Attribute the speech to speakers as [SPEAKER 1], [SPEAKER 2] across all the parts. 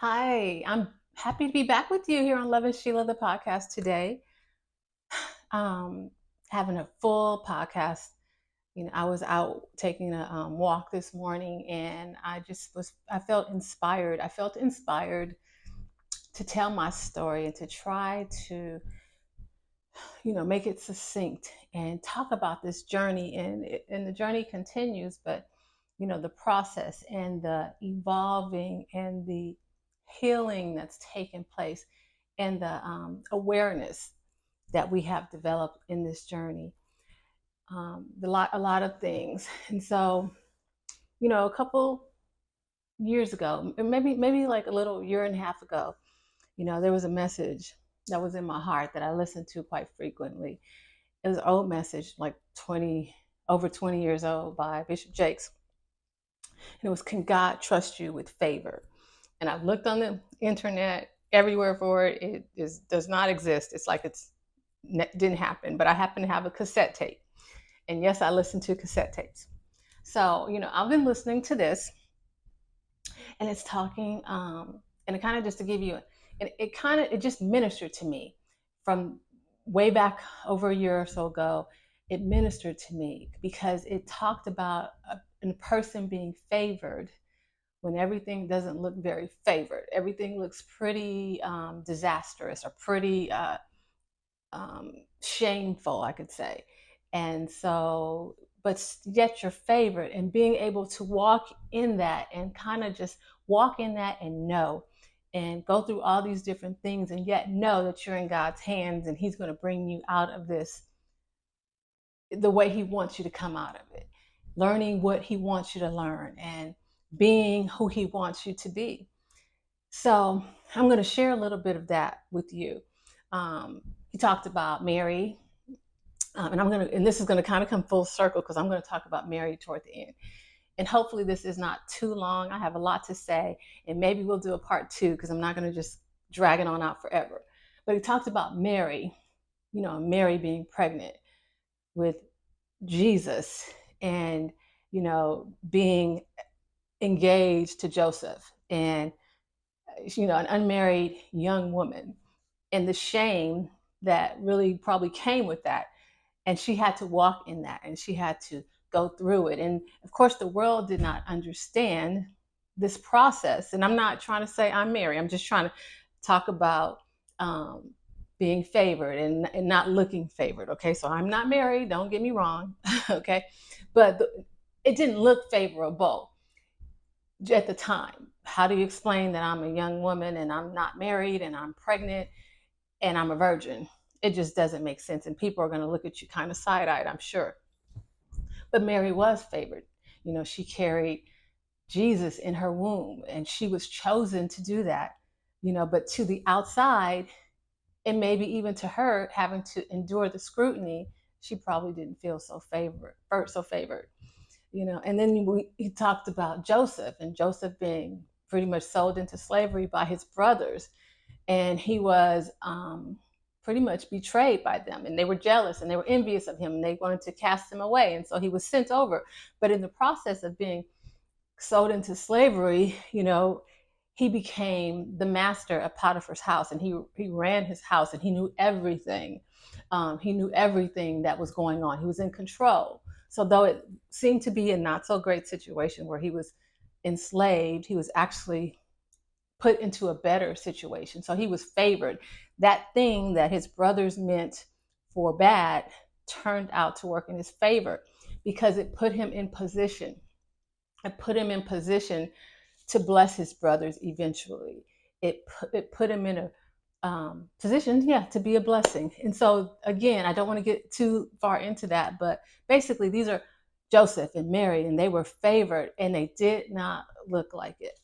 [SPEAKER 1] Hi, I'm happy to be back with you here on Lovin Sheila, the podcast today. Um, Having a full podcast. I was out taking a walk this morning and I felt inspired. I felt inspired to tell my story and to try to, make it succinct and talk about this journey. And the journey continues, but, the process and the evolving and the healing that's taken place and the awareness that we have developed in this journey. A lot of things. And so, a couple years ago, maybe like a little year and a half ago, there was a message that was in my heart that I listened to quite frequently. It was an old message, like over 20 years old, by Bishop Jakes. And it was, "Can God trust you with favor?" And I've looked on the internet everywhere for it. Does not exist. It's like didn't happen. But I happen to have a cassette tape, and yes, I listen to cassette tapes. So I've been listening to this, and it's talking, and it kind of just to give you, and it just ministered to me from way back over a year or so ago. It ministered to me because it talked about a person being favored when everything doesn't look very favored. Everything looks pretty disastrous or pretty shameful, I could say. And so, but yet you're favored, and being able to walk in that and kind of just walk in that and know and go through all these different things and yet know that you're in God's hands and He's going to bring you out of this the way He wants you to come out of it, learning what He wants you to learn and being who He wants you to be. So I'm going to share a little bit of that with you. He talked about Mary, and this is going to kind of come full circle because I'm going to talk about Mary toward the end. And hopefully this is not too long. I have a lot to say, and maybe we'll do a part two because I'm not going to just drag it on out forever. But he talked about Mary, Mary being pregnant with Jesus and, being engaged to Joseph and, an unmarried young woman, and the shame that really probably came with that. And she had to walk in that and she had to go through it. And of course, the world did not understand this process. And I'm not trying to say I'm Mary, I'm just trying to talk about being favored and not looking favored. Okay, so I'm not married, don't get me wrong. Okay, but it didn't look favorable at the time. How do you explain that I'm a young woman and I'm not married and I'm pregnant and I'm a virgin? It just doesn't make sense. And people are going to look at you kind of side eyed, I'm sure. But Mary was favored. She carried Jesus in her womb and she was chosen to do that. But to the outside, and maybe even to her having to endure the scrutiny, she probably didn't feel so favored. And then he talked about Joseph, and Joseph being pretty much sold into slavery by his brothers, and he was pretty much betrayed by them, and they were jealous and they were envious of him and they wanted to cast him away, and so he was sent over. But in the process of being sold into slavery, he became the master of Potiphar's house, and he ran his house, and he knew everything. He knew everything that was going on. He was in control. So though it seemed to be a not so great situation where he was enslaved, he was actually put into a better situation. So he was favored. That thing that his brothers meant for bad turned out to work in his favor because it put him in position. It put him in position to bless his brothers eventually. It put him in a position, to be a blessing. And so, again, I don't want to get too far into that, but basically, these are Joseph and Mary, and they were favored, and they did not look like it.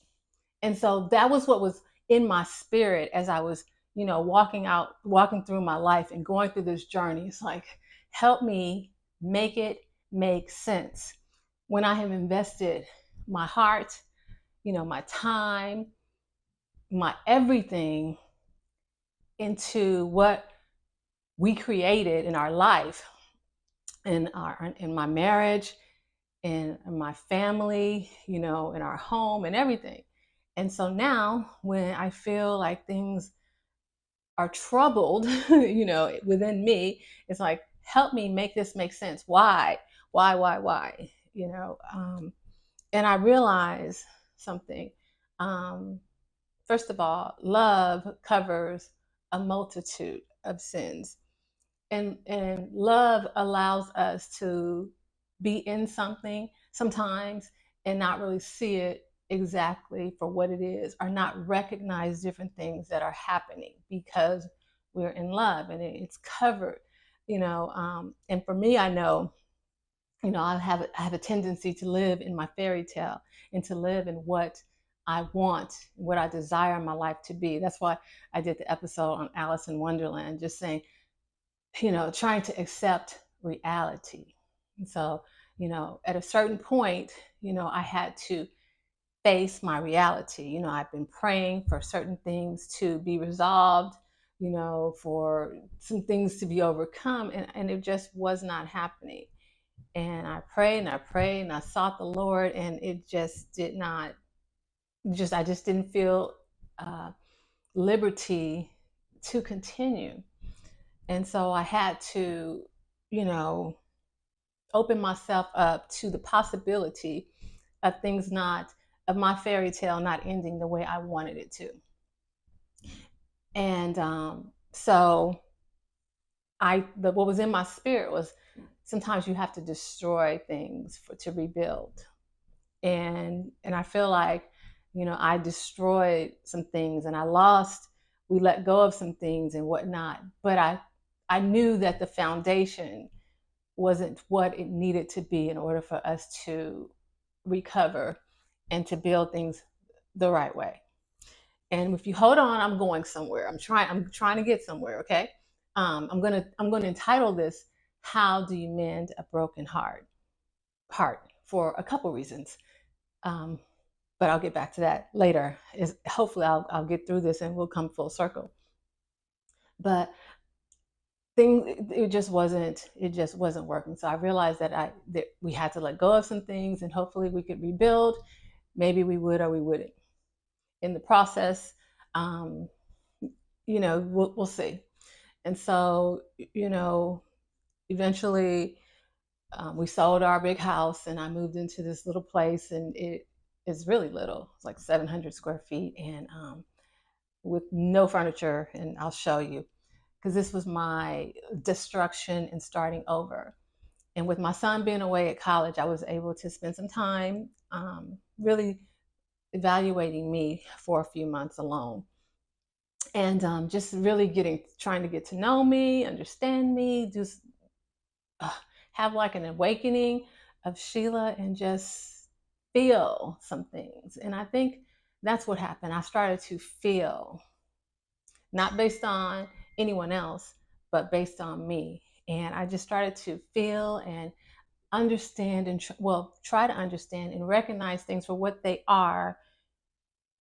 [SPEAKER 1] And so that was what was in my spirit as I was, walking through my life and going through this journey. It's like, help me make it make sense when I have invested my heart, my time, my everything into what we created in our life, in my marriage, in my family, in our home and everything. And so now when I feel like things are troubled, you know, within me, it's like, help me make this make sense. Why? Why? You know, and I realize something. Um, First of all, love covers a multitude of sins. And love allows us to be in something sometimes and not really see it exactly for what it is, or not recognize different things that are happening because we're in love and it's covered, you know. And for me, I know, you know, I have a tendency to live in my fairy tale and to live in what I want, what I desire my life to be. That's why I did the episode on Alice in Wonderland, just saying, you know, trying to accept reality. And so, you know, at a certain point, you know, I had to face my reality. You know, I've been praying for certain things to be resolved, you know, for some things to be overcome, and it just was not happening. And I prayed and I prayed and I sought the Lord, and it just did not, I just didn't feel uh, liberty to continue. And so I had to, you know, open myself up to the possibility of things not, of my fairy tale not ending the way I wanted it to. And so what was in my spirit was, sometimes you have to destroy things to rebuild. And I feel like, you know, I destroyed some things and we let go of some things and whatnot. But I knew that the foundation wasn't what it needed to be in order for us to recover and to build things the right way. And if you hold on, I'm going somewhere. I'm trying to get somewhere. Okay. I'm gonna entitle this, "How Do You Mend a Broken Heart?" For a couple reasons. Um, but I'll get back to that later. Hopefully I'll get through this and we'll come full circle. But it just wasn't working. So I realized that we had to let go of some things, and hopefully we could rebuild. Maybe we would or we wouldn't. In the process, um, you know, we'll see. And so, you know, eventually we sold our big house and I moved into this little place, and it is really little. It's like 700 square feet, and with no furniture. And I'll show you, because this was my destruction and starting over. And with my son being away at college, I was able to spend some time really evaluating me for a few months alone. And just really trying to get to know me, understand me, just uh, have like an awakening of Sheila and just feel some things. And I think that's what happened. I started to feel, not based on anyone else, but based on me. And I just started to feel and understand and try to understand and recognize things for what they are,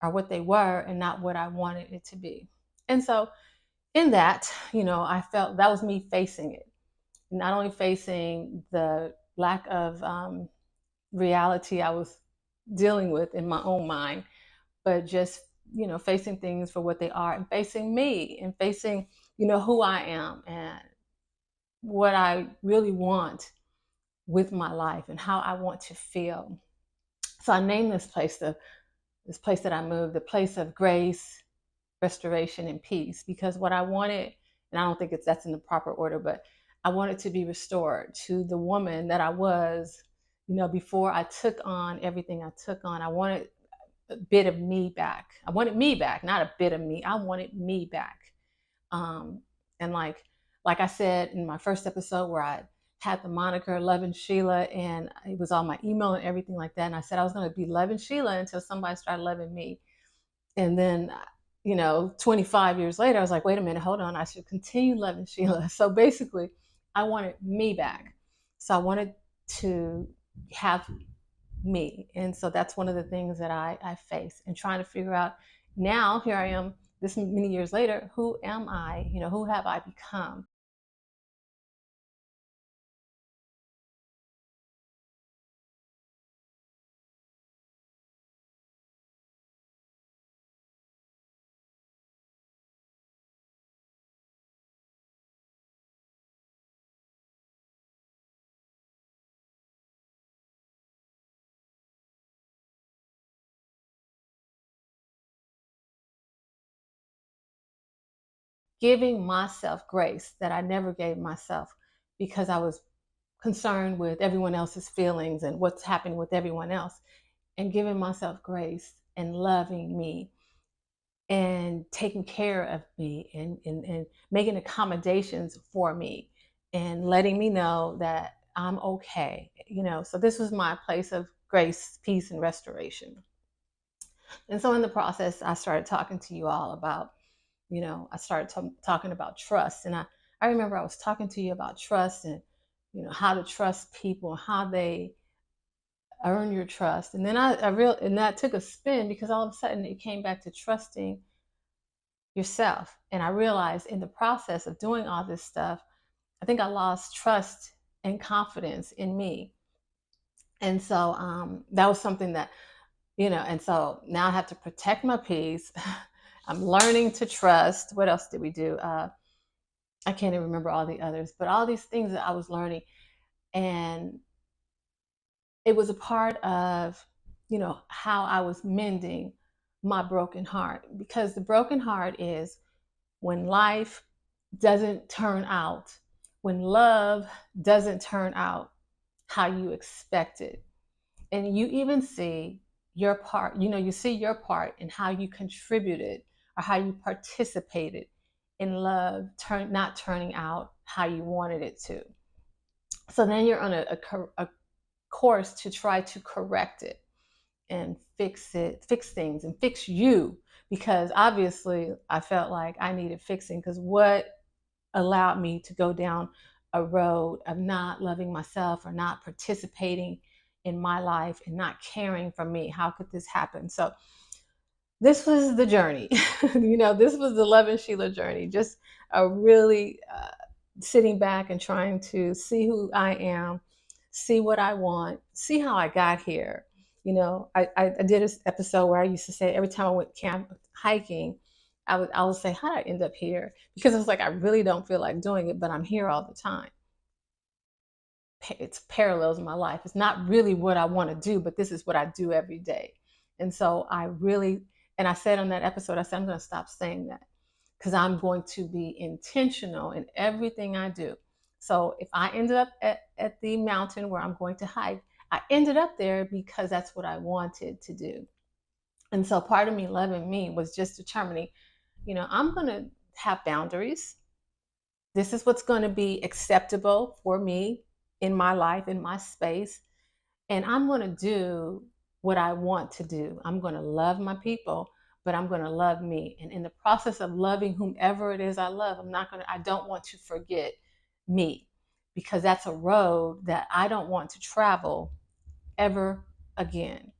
[SPEAKER 1] or what they were, and not what I wanted it to be. And so in that, you know, I felt that was me facing it, not only facing the lack of reality I was dealing with in my own mind, but just, you know, facing things for what they are, and facing me, and facing, you know, who I am and what I really want with my life and how I want to feel. So I named this place that I moved, the place of grace, restoration, and peace, because what I wanted, and I don't think that's in the proper order, but I wanted to be restored to the woman that I was, you know, before I took on everything I took on. I wanted a bit of me back. I wanted me back, not a bit of me. I wanted me back. Um, and like I said in my first episode, where I had the moniker Lovin Sheila, and it was on my email and everything like that. And I said I was going to be Lovin Sheila until somebody started loving me. And then, you know, 25 years later, I was like, wait a minute, hold on. I should continue loving Sheila. So basically, I wanted me back. So I wanted to have me. And so that's one of the things that I face, and trying to figure out now, here I am, this many years later, who am I? You know, who have I become? giving myself grace that I never gave myself because I was concerned with everyone else's feelings and what's happening with everyone else, and giving myself grace and loving me and taking care of me and making accommodations for me and letting me know that I'm okay. So this was my place of grace, peace, and restoration. And so in the process, I started talking to you all about, I started talking about trust. And I remember I was talking to you about trust and, how to trust people, how they earn your trust. And then and that took a spin because all of a sudden it came back to trusting yourself. And I realized in the process of doing all this stuff, I think I lost trust and confidence in me. And so that was something that, and so now I have to protect my peace. I'm learning to trust. What else did we do? I can't even remember all the others, but all these things that I was learning. And it was a part of, how I was mending my broken heart, because the broken heart is when life doesn't turn out, when love doesn't turn out how you expected. And you even see your part, you see your part in how you contributed or how you participated in love not turning out how you wanted it to. So then you're on a course to try to correct it and fix things and fix you, because obviously I felt like I needed fixing, because what allowed me to go down a road of not loving myself or not participating in my life and not caring for me? How could this happen? So this was the journey. This was the Lovin Sheila journey. Just a really sitting back and trying to see who I am, see what I want, see how I got here. I did this episode where I used to say every time I went hiking, I would say, how did I end up here? Because it's like I really don't feel like doing it, but I'm here all the time. It's parallels in my life. It's not really what I want to do, but this is what I do every day. And so and I said on that episode, I said, I'm going to stop saying that because I'm going to be intentional in everything I do. So if I ended up at the mountain where I'm going to hike, I ended up there because that's what I wanted to do. And so part of me loving me was just determining, I'm going to have boundaries. This is what's going to be acceptable for me in my life, in my space. And I'm going to do what I want to do. I'm going to love my people, but I'm going to love me. And in the process of loving whomever it is I love, I don't want to forget me, because that's a road that I don't want to travel ever again.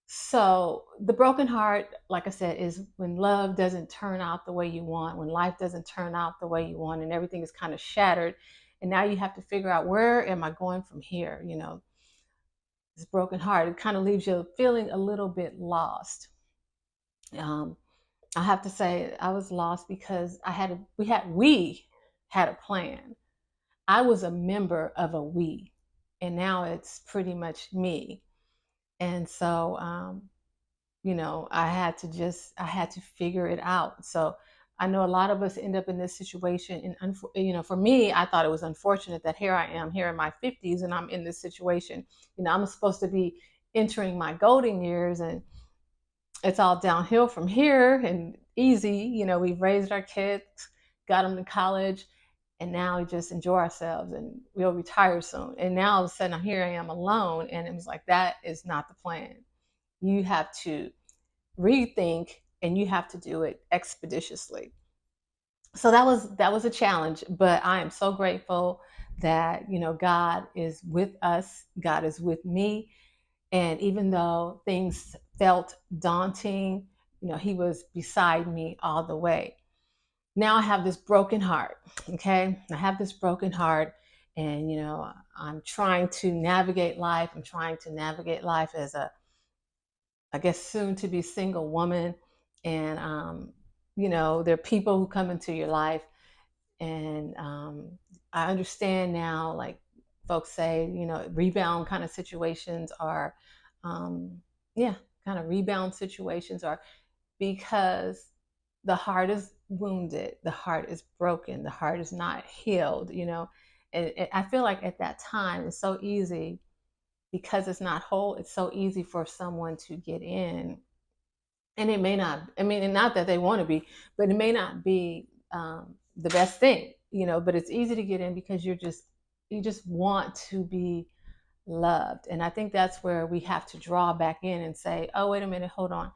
[SPEAKER 1] So the broken heart, like I said, is when love doesn't turn out the way you want, when life doesn't turn out the way you want, and everything is kind of shattered. And now you have to figure out, where am I going from here? This broken heart, it kind of leaves you feeling a little bit lost. I have to say I was lost because we had a plan. I was a member of a we, and now it's pretty much me. And so, I had to figure it out. So I know a lot of us end up in this situation. And, for me, I thought it was unfortunate that here I am here in my 50s and I'm in this situation. I'm supposed to be entering my golden years, and it's all downhill from here and easy. We've raised our kids, got them to college, and now we just enjoy ourselves and we'll retire soon. And now all of a sudden here I am alone. And it was like, that is not the plan. You have to rethink, and you have to do it expeditiously. So that was a challenge, but I am so grateful that God is with us, God is with me. And even though things felt daunting, he was beside me all the way. Now I have this broken heart. Okay, I have this broken heart, and I'm trying to navigate life. I'm trying to navigate life as I guess, soon to be single woman. And, there are people who come into your life. And I understand now, like folks say, rebound kind of situations are, yeah, kind of rebound situations are because the heart is wounded, the heart is broken, the heart is not healed, and I feel like at that time it's so easy, because it's not whole, it's so easy for someone to get in. And it may not, I mean, and not that they want to be, but it may not be the best thing, but it's easy to get in because you just want to be loved. And I think that's where we have to draw back in and say, oh, wait a minute, hold on.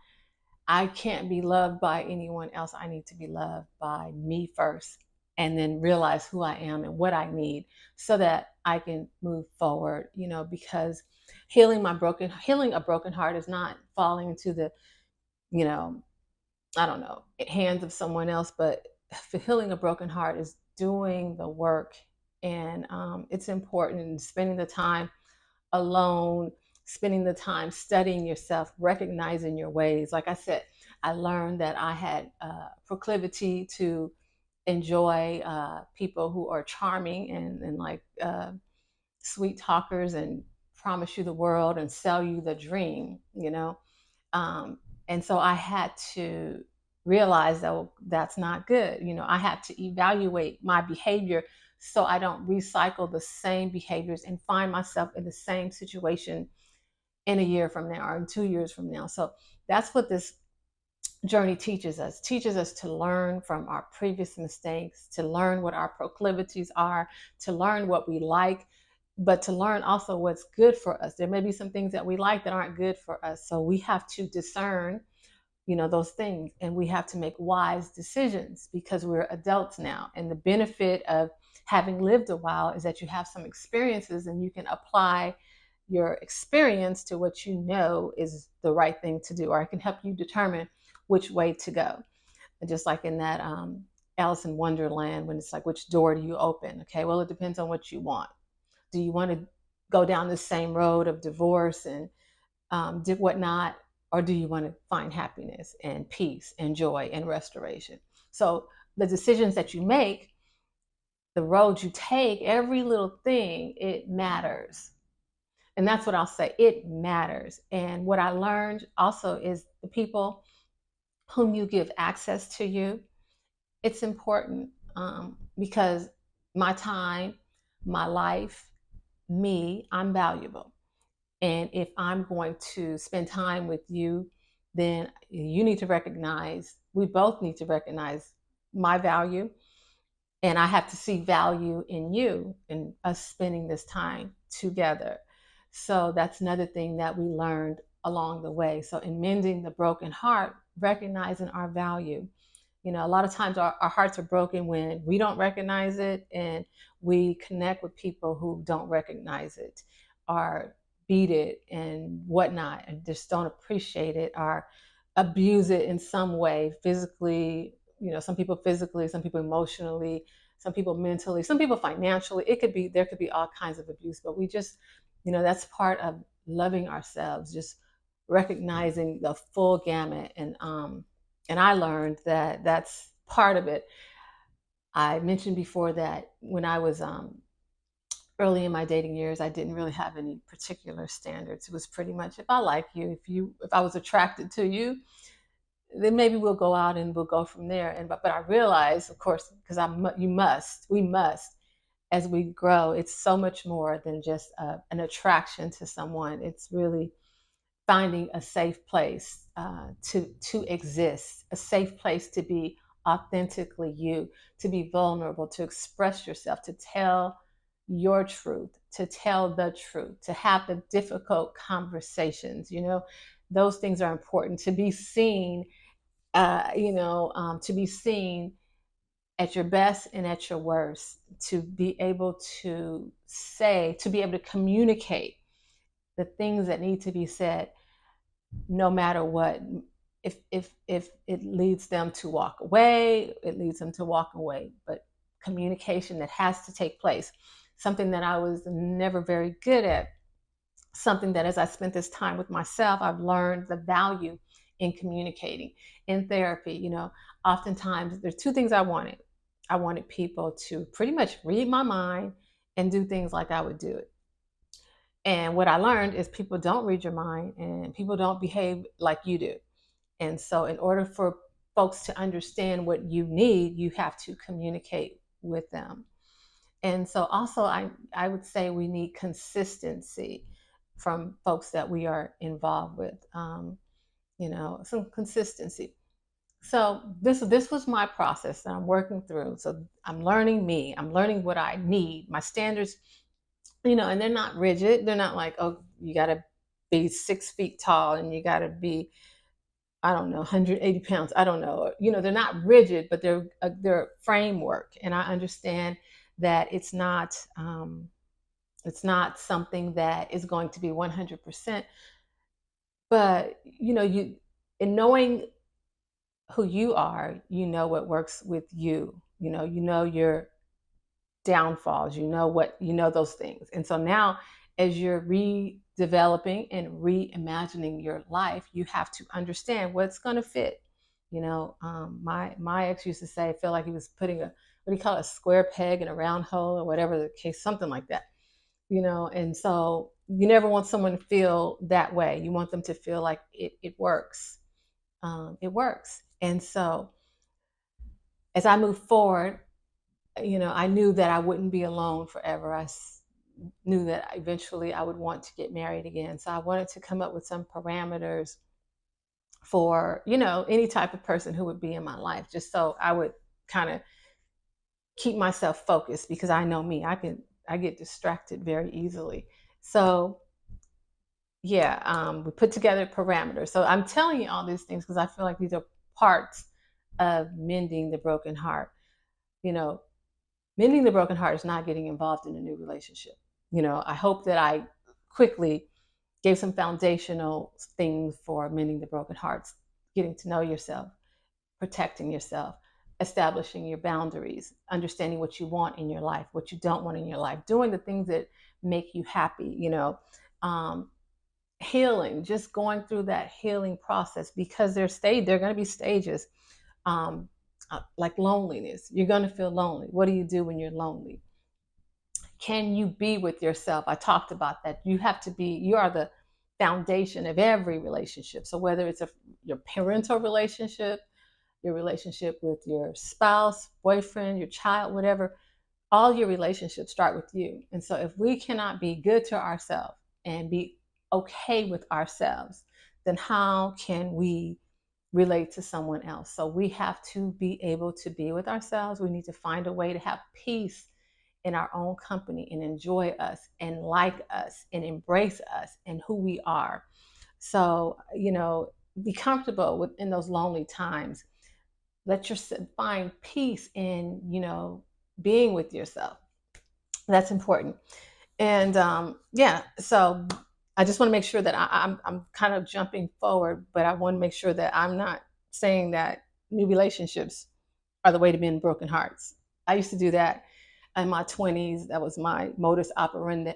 [SPEAKER 1] I can't be loved by anyone else. I need to be loved by me first, and then realize who I am and what I need so that I can move forward, because healing a broken heart is not falling into the, you know, I don't know, hands of someone else, but for healing a broken heart is doing the work. And it's important, and spending the time alone, spending the time studying yourself, recognizing your ways. Like I said, I learned that I had proclivity to enjoy people who are charming and like sweet talkers and promise you the world and sell you the dream. Um, and so I had to realize that, well, that's not good. I had to evaluate my behavior so I don't recycle the same behaviors and find myself in the same situation in a year from now or in 2 years from now. So that's what this journey teaches us to learn from our previous mistakes, to learn what our proclivities are, to learn what we like, but to learn also what's good for us. There may be some things that we like that aren't good for us, so we have to discern those things, and we have to make wise decisions because we're adults now. And the benefit of having lived a while is that you have some experiences and you can apply your experience to what you know is the right thing to do, or it can help you determine which way to go. And just like in that Alice in Wonderland, when it's like, which door do you open? Okay, well, it depends on what you want. Do you want to go down the same road of divorce and did whatnot, or do you want to find happiness and peace and joy and restoration? So the decisions that you make, the road you take, every little thing, it matters. And that's what I'll say. It matters. And what I learned also is the people whom you give access to you, it's important, because my time, my life, me, I'm valuable. And if I'm going to spend time with you, then you need to recognize, we both need to recognize my value. And I have to see value in you and us spending this time together. So that's another thing that we learned along the way. So in mending the broken heart, recognizing our value. A lot of times our hearts are broken when we don't recognize it, and we connect with people who don't recognize it, or beat it and whatnot, and just don't appreciate it, or abuse it in some way, physically, some people physically, some people emotionally, some people mentally, some people financially. There could be all kinds of abuse, but we just, that's part of loving ourselves, just recognizing the full gamut. And I learned that that's part of it. I mentioned before that when I was early in my dating years, I didn't really have any particular standards. It was pretty much, if I like you, if I was attracted to you, then maybe we'll go out and we'll go from there. But I realized, of course, because we must, as we grow, it's so much more than just an attraction to someone. It's really finding a safe place to exist, a safe place to be authentically you, to be vulnerable, to express yourself, to tell your truth, to tell the truth, to have the difficult conversations. Those things are important. To be seen, to be seen at your best and at your worst, to be able to be able to communicate the things that need to be said, no matter what. If it leads them to walk away, it leads them to walk away. But communication that has to take place, something that I was never very good at, something that as I spent this time with myself, I've learned the value in communicating. In therapy, oftentimes there's two things I wanted. I wanted people to pretty much read my mind and do things like I would do it. And what I learned is people don't read your mind and people don't behave like you do. And so in order for folks to understand what you need, you have to communicate with them. And so also I would say we need consistency from folks that we are involved with. Some consistency. So this was my process that I'm working through. So I'm learning me. I'm learning what I need. My standards, and they're not rigid. They're not like, oh, you got to be 6 feet tall and you got to be, I don't know, 180 pounds. I don't know. They're not rigid, but they're a framework. And I understand that it's not something that is going to be 100%. But you in knowing who you are, what works with you. You know your downfalls, those things. And so now, as you're redeveloping and reimagining your life, you have to understand what's going to fit. My ex used to say, I feel like he was putting what do you call it, a square peg in a round hole, or whatever the case, something like that. And so you never want someone to feel that way. You want them to feel like it works. It works. And so as I move forward, I knew that I wouldn't be alone forever. I knew that eventually I would want to get married again. So I wanted to come up with some parameters for, any type of person who would be in my life, just so I would kind of keep myself focused, because I know me, I get distracted very easily. So yeah, we put together parameters. So I'm telling you all these things because I feel like these are parts of mending the broken heart. Mending the broken heart is not getting involved in a new relationship. I hope that I quickly gave some foundational things for mending the broken hearts: getting to know yourself, protecting yourself, establishing your boundaries, understanding what you want in your life, what you don't want in your life, doing the things that make you happy, healing, just going through that healing process, because there are going to be stages. Like loneliness. You're going to feel lonely. What do you do when you're lonely? Can you be with yourself? I talked about that. You are the foundation of every relationship. So whether it's your parental relationship, your relationship with your spouse, boyfriend, your child, whatever, all your relationships start with you. And so if we cannot be good to ourselves and be okay with ourselves, then how can we relate to someone else? So we have to be able to be with ourselves. We need to find a way to have peace in our own company and enjoy us and like us and embrace us and who we are. So, be comfortable in those lonely times. Let yourself find peace in, being with yourself. That's important. And yeah, so I just want to make sure that I'm kind of jumping forward, but I want to make sure that I'm not saying that new relationships are the way to mend broken hearts. I used to do that in my 20s. That was my modus operandi,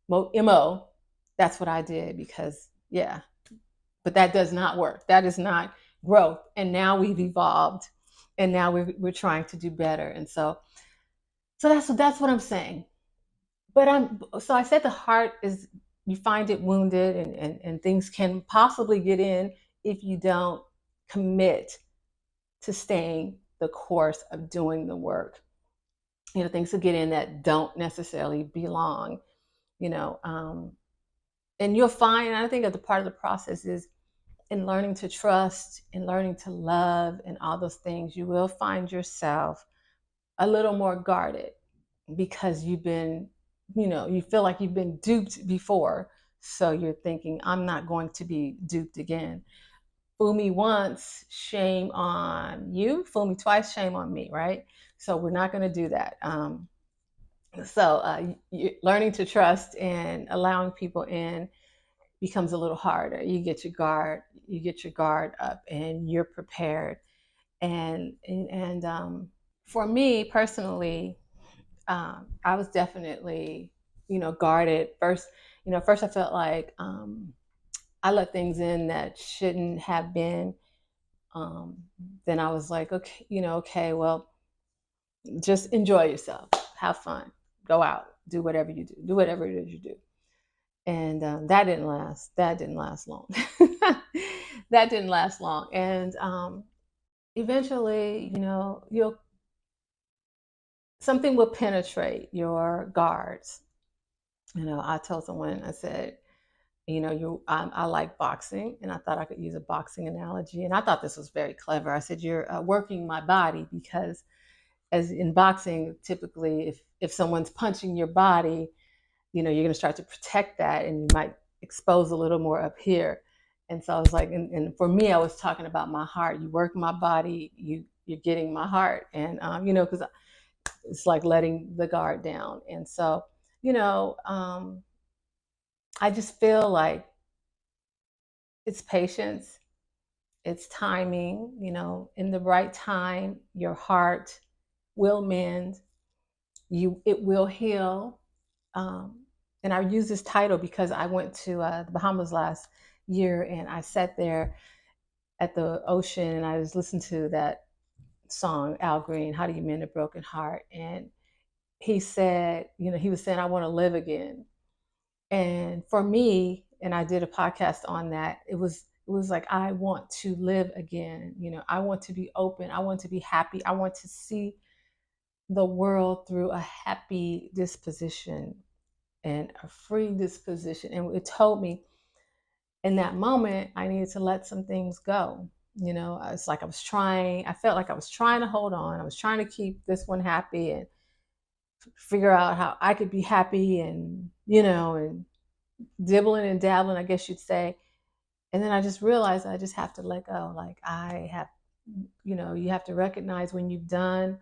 [SPEAKER 1] MO. That's what I did, because, yeah, but that does not work. That is not growth. And now we've evolved, and now we're trying to do better. And so that's what I'm saying. But I said the heart is, you find it wounded, and things can possibly get in if you don't commit to staying the course of doing the work. Things will get in that don't necessarily belong, and you'll find, I think that the part of the process is in learning to trust and learning to love and all those things, you will find yourself a little more guarded, because you feel like you've been duped before. So you're thinking, I'm not going to be duped again. Fool me once, shame on you. Fool me twice, shame on me, right? So we're not going to do that. Learning to trust and allowing people in becomes a little harder. You get your guard up, and you're prepared. And for me personally, I was definitely, guarded. First I felt like I let things in that shouldn't have been. Then I was like, okay, well, just enjoy yourself, have fun, go out, do whatever you do whatever it is you do. And that didn't last long. That didn't last long. And eventually, you'll something will penetrate your guards. I told someone, I said, I like boxing, and I thought I could use a boxing analogy, and I thought this was very clever. I said, you're working my body, because as in boxing, typically, if someone's punching your body, you're going to start to protect that, and you might expose a little more up here. And so I was like, and for me, I was talking about my heart. You work my body, you're getting my heart, and because it's like letting the guard down. And so, you know, um, I just feel like it's patience, it's timing. In the right time, your heart will mend. It will heal. Um, and I use this title because I went to the Bahamas last year, and I sat there at the ocean, and I was listening to that song, Al Green, "How Do You Mend a Broken Heart?" And he said, he was saying, "I want to live again." And for me, and I did a podcast on that, it was like, I want to live again. I want to be open. I want to be happy. I want to see the world through a happy disposition and a free disposition. And it told me in that moment I needed to let some things go. It's like I felt like I was trying to hold on. I was trying to keep this one happy and figure out how I could be happy, and dibbling and dabbling, I guess you'd say. And then I just realized I just have to let go. Like, you have to recognize when you've done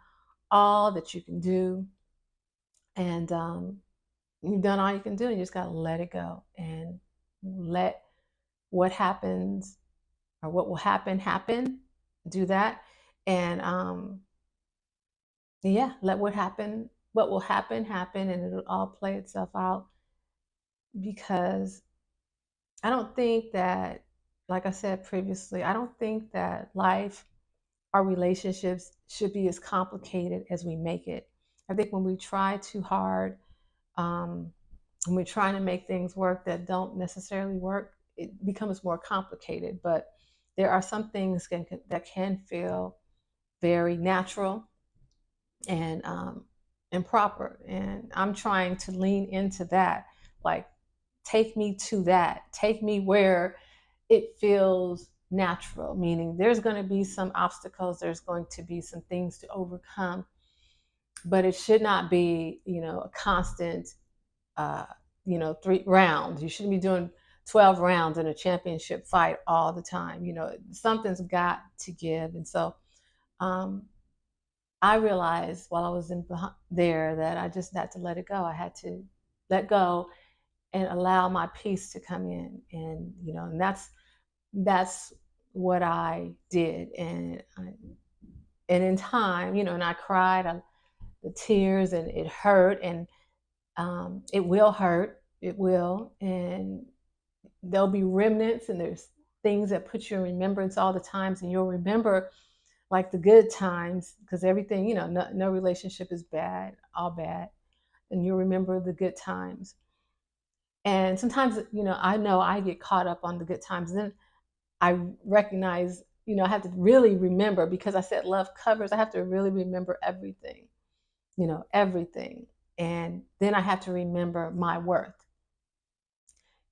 [SPEAKER 1] all that you can do, and you've done all you can do, and you just got to let it go and let what happens, or what will happen. Do that. And yeah, let what will happen, and it'll all play itself out. Because I don't think that, like I said previously, I don't think that life, our relationships, should be as complicated as we make it. I think when we try too hard, um, when we're trying to make things work that don't necessarily work, it becomes more complicated. But there are some things that can feel very natural and proper. And I'm trying to lean into that. Like, take me to that. Take me where it feels natural, meaning there's going to be some obstacles, there's going to be some things to overcome, but it should not be, a constant, uh, 3 rounds. You shouldn't be doing 12 rounds in a championship fight all the time. Something's got to give. And so, um, I realized while I was there that I just had to let it go. I had to let go and allow my peace to come in, and that's what I did. And in time, and I cried, the tears, and it hurt, and it will hurt. It will, and there'll be remnants, and there's things that put you in remembrance all the times, and you'll remember like the good times, because everything, no relationship is bad, all bad, and you'll remember the good times. And sometimes, I know I get caught up on the good times, and then I recognize, I have to really remember, because I said love covers. I have to really remember everything, everything. And then I have to remember my worth,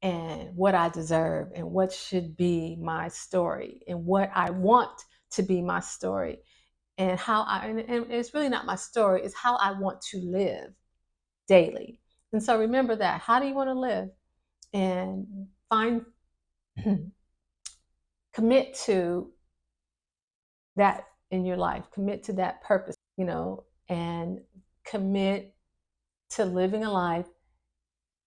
[SPEAKER 1] and what I deserve, and what should be my story, and what I want to be my story, and and it's really not my story, it's how I want to live daily. And so remember that. How do you want to live? And find, commit to that in your life, commit to that purpose, and commit to living a life,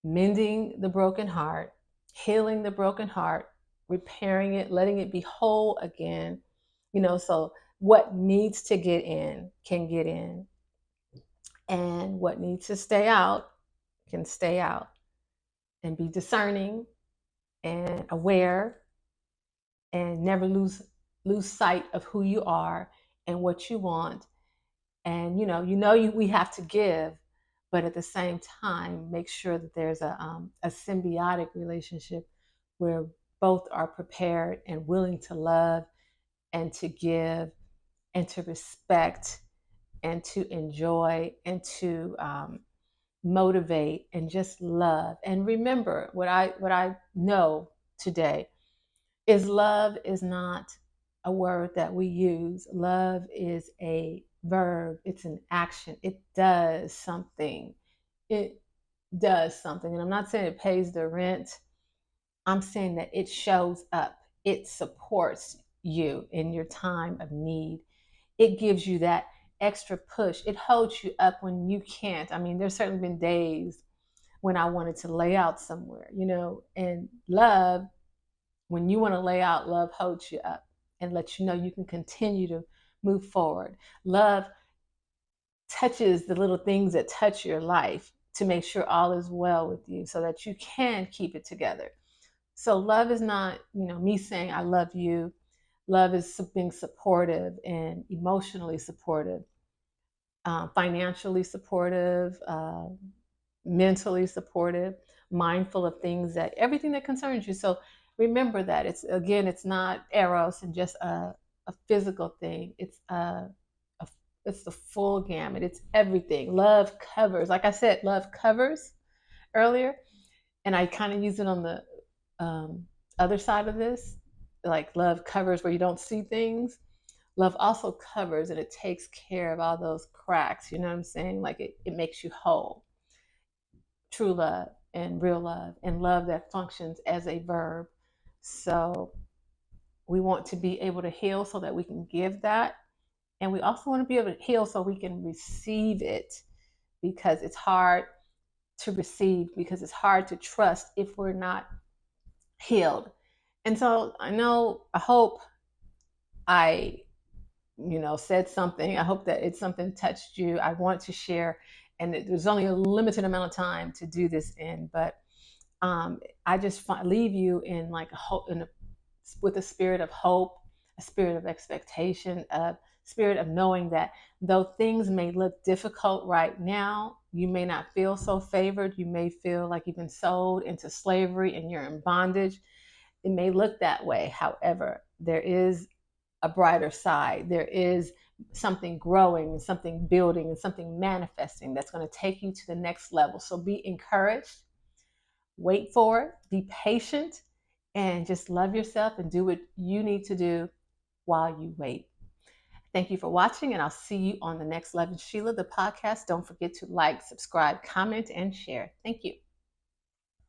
[SPEAKER 1] mending the broken heart, healing the broken heart, repairing it, letting it be whole again, so what needs to get in can get in, and what needs to stay out can stay out. And be discerning and aware, and never lose sight of who you are and what you want. And we have to give, but at the same time, make sure that there's a symbiotic relationship where both are prepared and willing to love and to give and to respect and to enjoy and to motivate and just love. And remember what I know today is love is not a word that we use. Love is a verb. It's an action. It does something. It does something. And I'm not saying it pays the rent. I'm saying that it shows up. It supports you in your time of need. It gives you that extra push. It holds you up when you can't. I mean, there's certainly been days when I wanted to lay out somewhere, and love, when you want to lay out, love holds you up and lets you know you can continue to move forward. Love touches the little things that touch your life to make sure all is well with you so that you can keep it together. So love is not, me saying I love you. Love is being supportive and emotionally supportive, financially supportive, mentally supportive, mindful of things that everything that concerns you. So remember that it's not eros and just a physical thing. It's the full gamut. It's everything. Love covers. Like I said, love covers earlier, and I kind of use it on the other side of this. Like love covers where you don't see things. Love also covers and it takes care of all those cracks. You know what I'm saying? Like it makes you whole. True love and real love and love that functions as a verb. So we want to be able to heal so that we can give that. And we also want to be able to heal so we can receive it, because it's hard to receive, because it's hard to trust if we're not healed. And so I hope I, said something. I hope that it's something touched you. I want to share, and there's only a limited amount of time to do this in, but I just leave you in like a hope, with a spirit of hope, a spirit of expectation, a spirit of knowing that though things may look difficult right now, you may not feel so favored. You may feel like you've been sold into slavery and you're in bondage. It may look that way. However, there is a brighter side. There is something growing and something building and something manifesting that's going to take you to the next level. So be encouraged, wait for it, be patient, and just love yourself and do what you need to do while you wait. Thank you for watching, and I'll see you on the next Lovin Sheila, the podcast. Don't forget to like, subscribe, comment, and share. Thank you.